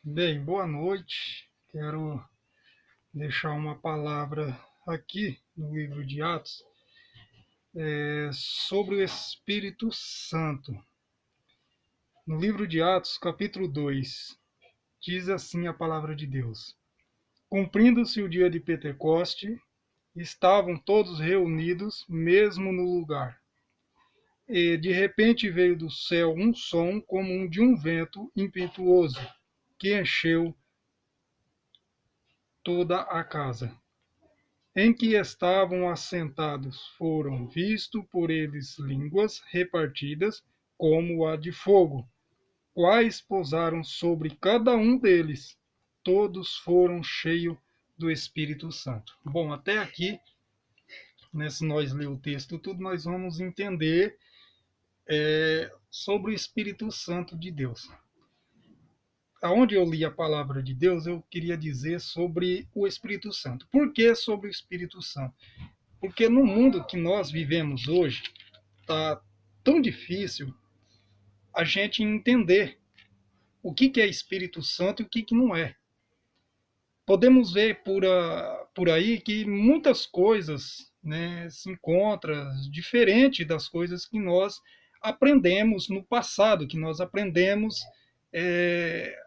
Bem, boa noite. Quero deixar uma palavra aqui no livro de Atos sobre o Espírito Santo. No livro de Atos, capítulo 2, diz assim a palavra de Deus: Cumprindo-se o dia de Pentecoste, estavam todos reunidos, mesmo no lugar. E de repente veio do céu um som como de um vento impetuoso, que encheu toda a casa em que estavam assentados. Foram vistos por eles línguas repartidas como a de fogo, quais pousaram sobre cada um deles. Todos foram cheios do Espírito Santo. Bom, até aqui, né, se nós ler o texto tudo, nós vamos entender sobre o Espírito Santo de Deus. Aonde eu li a palavra de Deus, eu queria dizer sobre o Espírito Santo. Por que sobre o Espírito Santo? Porque no mundo que nós vivemos hoje, tá tão difícil a gente entender o que é Espírito Santo e o que não é. Podemos ver por aí que muitas coisas, né, se encontram diferente das coisas que nós aprendemos no passado, que nós aprendemos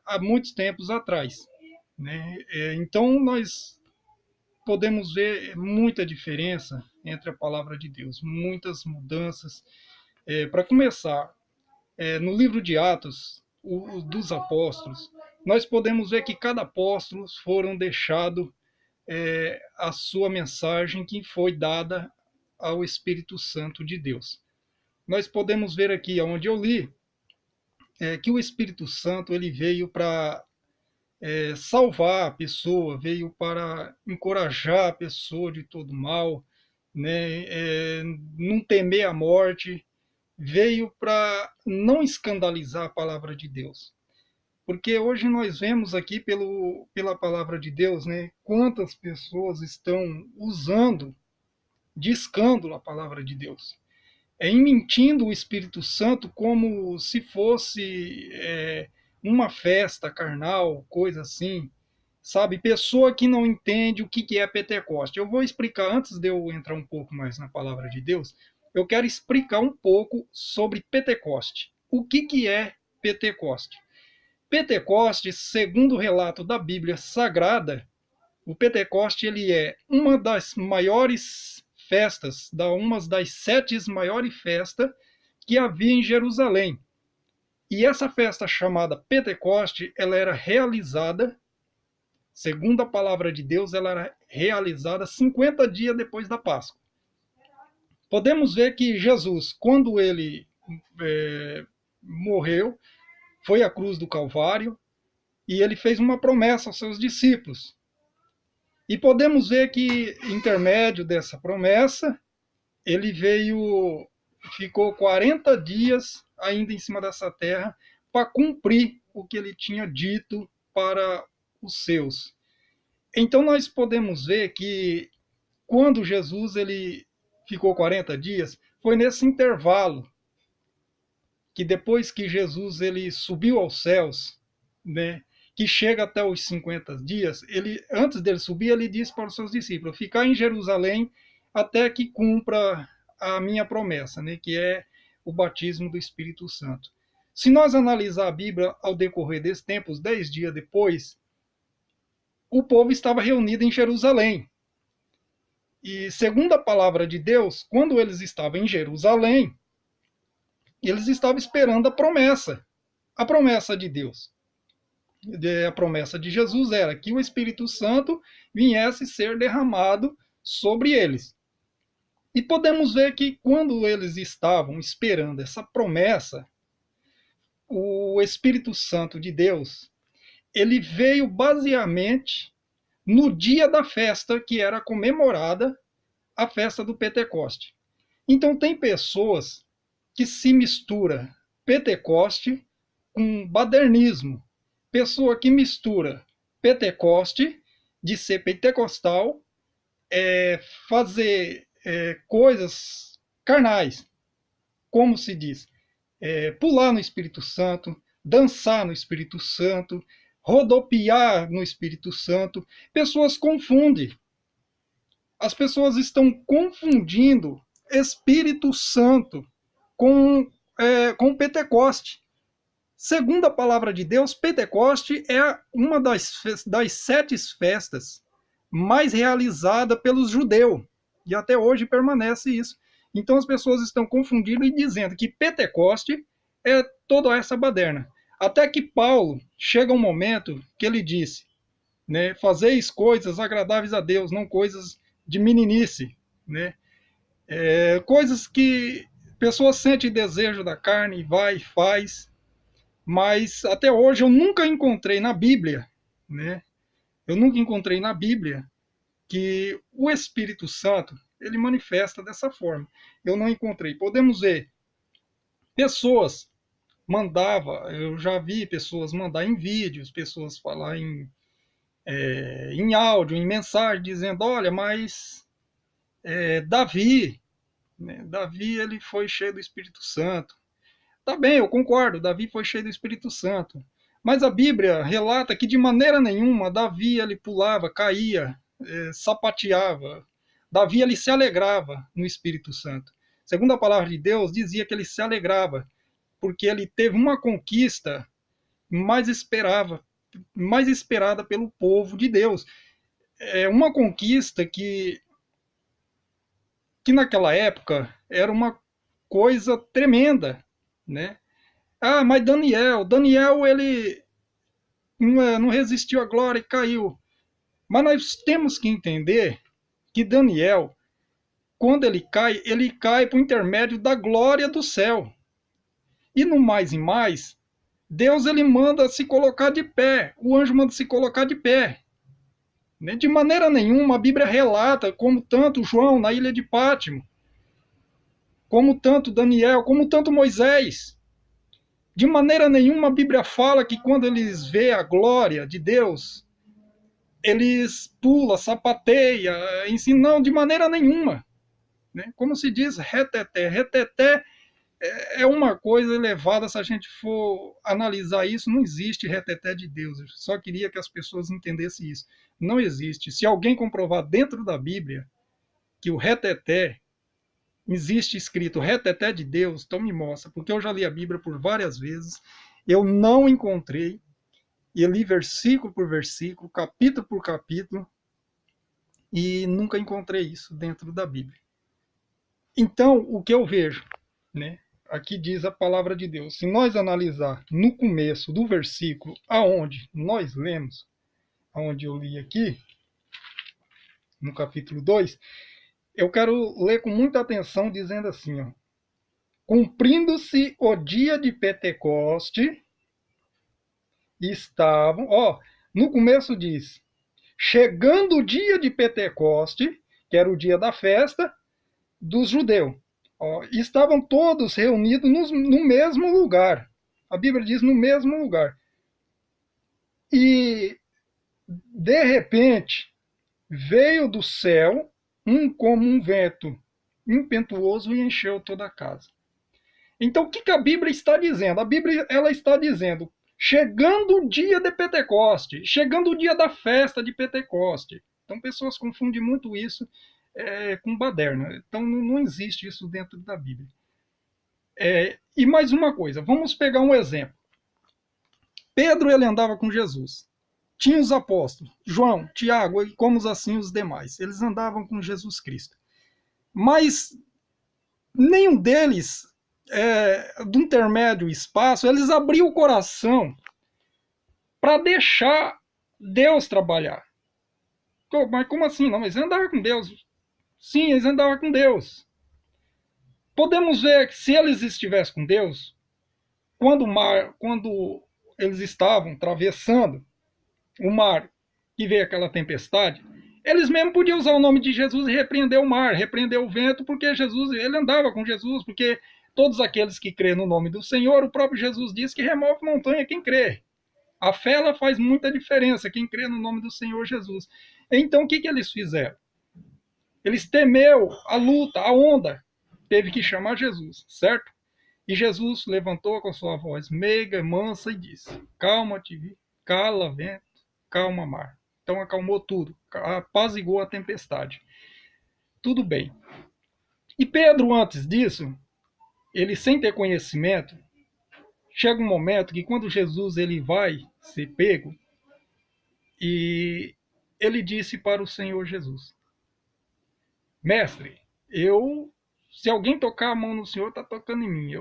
há muitos tempos atrás. Né? Então, nós podemos ver muita diferença entre a palavra de Deus, muitas mudanças. Para começar, no livro de Atos, dos apóstolos, nós podemos ver que cada apóstolo foram deixado a sua mensagem que foi dada ao Espírito Santo de Deus. Nós podemos ver aqui, onde eu li, que o Espírito Santo ele veio para salvar a pessoa, veio para encorajar a pessoa de todo mal, né? Não temer a morte, veio para não escandalizar a palavra de Deus. Porque hoje nós vemos aqui pela palavra de Deus, né, quantas pessoas estão usando de escândalo a palavra de Deus. Mentindo o Espírito Santo como se fosse uma festa carnal, coisa assim. Sabe, pessoa que não entende o que é Pentecoste. Eu vou explicar, antes de eu entrar um pouco mais na palavra de Deus, eu quero explicar um pouco sobre Pentecoste. O que é Pentecoste? Pentecoste, segundo o relato da Bíblia Sagrada, o Pentecoste ele é uma das maiores festas, uma das 7 maiores festas que havia em Jerusalém. E essa festa chamada Pentecoste, ela era realizada, segundo a palavra de Deus, ela era realizada 50 dias depois da Páscoa. Podemos ver que Jesus, quando ele morreu, foi à cruz do Calvário e ele fez uma promessa aos seus discípulos. E podemos ver que, intermédio dessa promessa, ele ficou 40 dias ainda em cima dessa terra para cumprir o que ele tinha dito para os seus. Então nós podemos ver que quando Jesus ele ficou 40 dias, foi nesse intervalo que depois que Jesus ele subiu aos céus, né, que chega até os 50 dias, antes dele subir, ele disse para os seus discípulos: ficar em Jerusalém até que cumpra a minha promessa, né, que é o batismo do Espírito Santo. Se nós analisar a Bíblia ao decorrer desse tempo, os 10 dias depois, o povo estava reunido em Jerusalém. E segundo a palavra de Deus, quando eles estavam em Jerusalém, eles estavam esperando a promessa de Deus. A promessa de Jesus era que o Espírito Santo viesse ser derramado sobre eles. E podemos ver que quando eles estavam esperando essa promessa, o Espírito Santo de Deus, ele veio baseadamente no dia da festa que era comemorada, a festa do Pentecoste. Então tem pessoas que se mistura Pentecoste com badernismo. Pessoa que mistura Pentecoste, de ser pentecostal, fazer coisas carnais, como se diz, pular no Espírito Santo, dançar no Espírito Santo, rodopiar no Espírito Santo. Pessoas confundem. As pessoas estão confundindo Espírito Santo com Pentecoste. Segundo a palavra de Deus, Pentecoste é uma das 7 festas mais realizada pelos judeus. E até hoje permanece isso. Então as pessoas estão confundindo e dizendo que Pentecoste é toda essa baderna. Até que Paulo chega um momento que ele disse, né, fazeis coisas agradáveis a Deus, não coisas de meninice, né? Coisas que pessoas sentem desejo da carne, vai e faz, mas até hoje eu nunca encontrei na Bíblia, né? Eu nunca encontrei na Bíblia que o Espírito Santo ele manifesta dessa forma. Eu não encontrei. Podemos ver pessoas eu já vi pessoas mandar em vídeos, pessoas falar em áudio, em mensagem, dizendo, olha, mas Davi, né, Davi ele foi cheio do Espírito Santo. Tá bem, eu concordo, Davi foi cheio do Espírito Santo. Mas a Bíblia relata que de maneira nenhuma Davi ele pulava, caía, sapateava. Davi ele se alegrava no Espírito Santo. Segundo a palavra de Deus, dizia que ele se alegrava, porque ele teve uma conquista mais esperada pelo povo de Deus. É uma conquista que naquela época era uma coisa tremenda, né? Ah, mas Daniel ele não resistiu à glória e caiu. Mas nós temos que entender que Daniel, quando ele cai por intermédio da glória do céu. E no mais e mais, Deus ele manda se colocar de pé, o anjo manda se colocar de pé. De maneira nenhuma a Bíblia relata como tanto João na ilha de Pátimo, como tanto Daniel, como tanto Moisés. De maneira nenhuma a Bíblia fala que quando eles vê a glória de Deus, eles pulam, sapateiam, não, de maneira nenhuma. Como se diz, reteté. Reteté é uma coisa elevada, se a gente for analisar isso, não existe reteté de Deus. Eu só queria que as pessoas entendessem isso. Não existe. Se alguém comprovar dentro da Bíblia que o reteté existe escrito reteté de Deus, então me mostra, porque eu já li a Bíblia por várias vezes, eu não encontrei, e li versículo por versículo, capítulo por capítulo, e nunca encontrei isso dentro da Bíblia. Então, o que eu vejo, né? Aqui diz a palavra de Deus. Se nós analisar no começo do versículo aonde nós lemos, aonde eu li aqui, no capítulo 2, eu quero ler com muita atenção, dizendo assim, ó, cumprindo-se o dia de Pentecoste, estavam, no começo diz, chegando o dia de Pentecoste, que era o dia da festa dos judeus, estavam todos reunidos no mesmo lugar. A Bíblia diz no mesmo lugar. E, de repente, veio do céu como um vento impetuoso e encheu toda a casa. Então, o que a Bíblia está dizendo? A Bíblia ela está dizendo, chegando o dia de Pentecoste, chegando o dia da festa de Pentecoste. Então, pessoas confundem muito isso com baderna. Então, não existe isso dentro da Bíblia. E mais uma coisa, vamos pegar um exemplo. Pedro ele andava com Jesus. Tinha os apóstolos, João, Tiago e como assim os demais. Eles andavam com Jesus Cristo. Mas nenhum deles, do intermédio espaço, eles abriam o coração para deixar Deus trabalhar. Mas como assim? Não, eles andavam com Deus. Sim, eles andavam com Deus. Podemos ver que se eles estivessem com Deus, quando eles estavam atravessando o mar e veio aquela tempestade, eles mesmo podiam usar o nome de Jesus e repreender o mar, repreender o vento, porque Jesus, ele andava com Jesus, porque todos aqueles que crêem no nome do Senhor, o próprio Jesus diz que remove montanha quem crê. A fé ela faz muita diferença, quem crê no nome do Senhor Jesus. Então o que eles fizeram? Eles temeu a luta, a onda, teve que chamar Jesus, certo? E Jesus levantou com sua voz meiga, mansa, e disse: Calma-te, cala, vento, calma, mar. Então acalmou tudo, apaziguou a tempestade. Tudo bem. E Pedro, antes disso, ele sem ter conhecimento, chega um momento que quando Jesus ele vai ser pego, e ele disse para o Senhor Jesus: Mestre, se alguém tocar a mão no Senhor, está tocando em mim.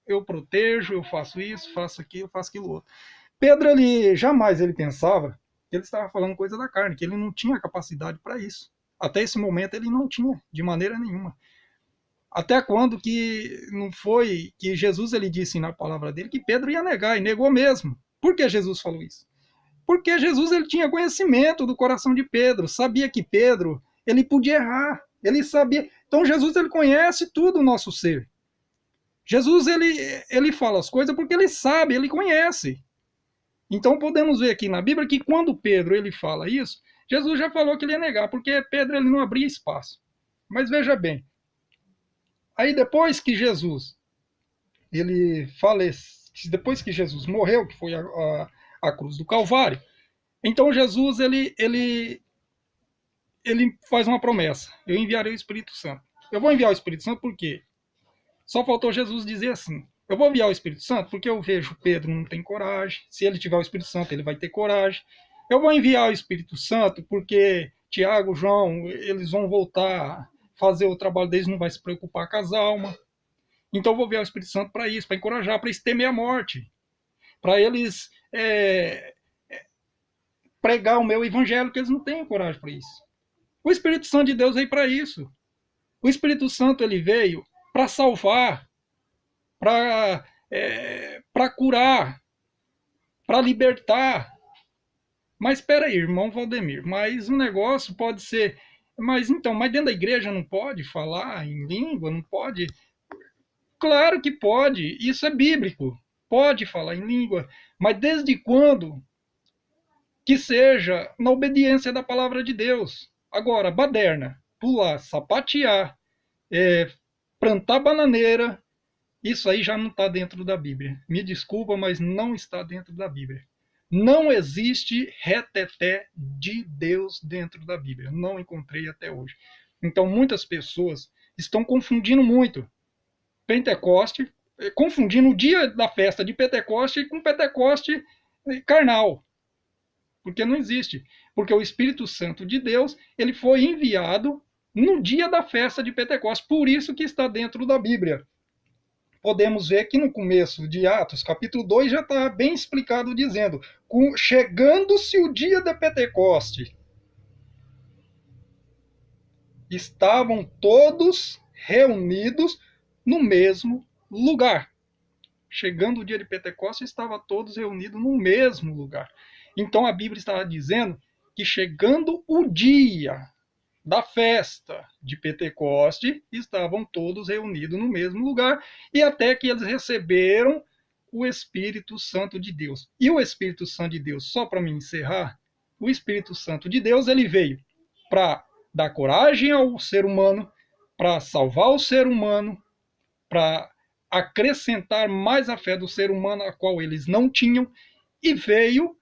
Eu protejo, eu faço isso, faço aquilo, faço aquilo outro. Pedro, ele jamais ele pensava que ele estava falando coisa da carne, que ele não tinha capacidade para isso. Até esse momento ele não tinha, de maneira nenhuma. Até quando que não foi que Jesus ele disse na palavra dele que Pedro ia negar, e negou mesmo. Por que Jesus falou isso? Porque Jesus ele tinha conhecimento do coração de Pedro, sabia que Pedro ele podia errar, ele sabia. Então Jesus ele conhece tudo o nosso ser. Jesus ele fala as coisas porque ele sabe, ele conhece. Então podemos ver aqui na Bíblia que quando Pedro ele fala isso, Jesus já falou que ele ia negar, porque Pedro ele não abria espaço. Mas veja bem, aí depois que Jesus ele falece, depois que Jesus morreu, que foi a cruz do Calvário, então Jesus ele faz uma promessa: eu enviarei o Espírito Santo. Eu vou enviar o Espírito Santo porque só faltou Jesus dizer assim: eu vou enviar o Espírito Santo porque eu vejo Pedro não tem coragem. Se ele tiver o Espírito Santo, ele vai ter coragem. Eu vou enviar o Espírito Santo porque Tiago, João, eles vão voltar a fazer o trabalho deles, não vai se preocupar com as almas. Então eu vou enviar o Espírito Santo para isso, para encorajar, para eles temer a morte, para eles pregar o meu evangelho, que eles não têm coragem para isso. O Espírito Santo de Deus veio para isso. O Espírito Santo ele veio para salvar, para curar, para libertar. Mas espera aí, irmão Valdemir, mas o negócio pode ser... Mas dentro da igreja não pode falar em língua, não pode? Claro que pode, isso é bíblico. Pode falar em língua, mas desde quando que seja na obediência da palavra de Deus. Agora, baderna, pular, sapatear, plantar bananeira, isso aí já não está dentro da Bíblia. Me desculpa, mas não está dentro da Bíblia. Não existe reteté de Deus dentro da Bíblia. Não encontrei até hoje. Então, muitas pessoas estão confundindo muito Pentecoste, confundindo o dia da festa de Pentecoste com Pentecoste carnal. Porque não existe. Porque o Espírito Santo de Deus ele foi enviado no dia da festa de Pentecostes. Por isso que está dentro da Bíblia. Podemos ver que no começo de Atos, capítulo 2, já está bem explicado, dizendo: chegando-se o dia de Pentecoste, estavam todos reunidos no mesmo lugar. Chegando o dia de Pentecostes, estavam todos reunidos no mesmo lugar. Então a Bíblia estava dizendo que chegando o dia da festa de Pentecoste, estavam todos reunidos no mesmo lugar, e até que eles receberam o Espírito Santo de Deus. E o Espírito Santo de Deus, só para me encerrar, o Espírito Santo de Deus ele veio para dar coragem ao ser humano, para salvar o ser humano, para acrescentar mais a fé do ser humano, a qual eles não tinham, e veio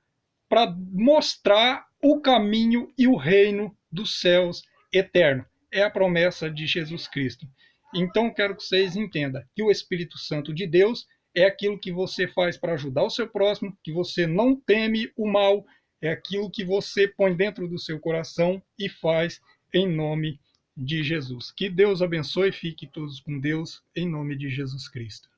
para mostrar o caminho e o reino dos céus eterno. É a promessa de Jesus Cristo. Então, quero que vocês entendam que o Espírito Santo de Deus é aquilo que você faz para ajudar o seu próximo, que você não teme o mal, é aquilo que você põe dentro do seu coração e faz em nome de Jesus. Que Deus abençoe e fique todos com Deus, em nome de Jesus Cristo.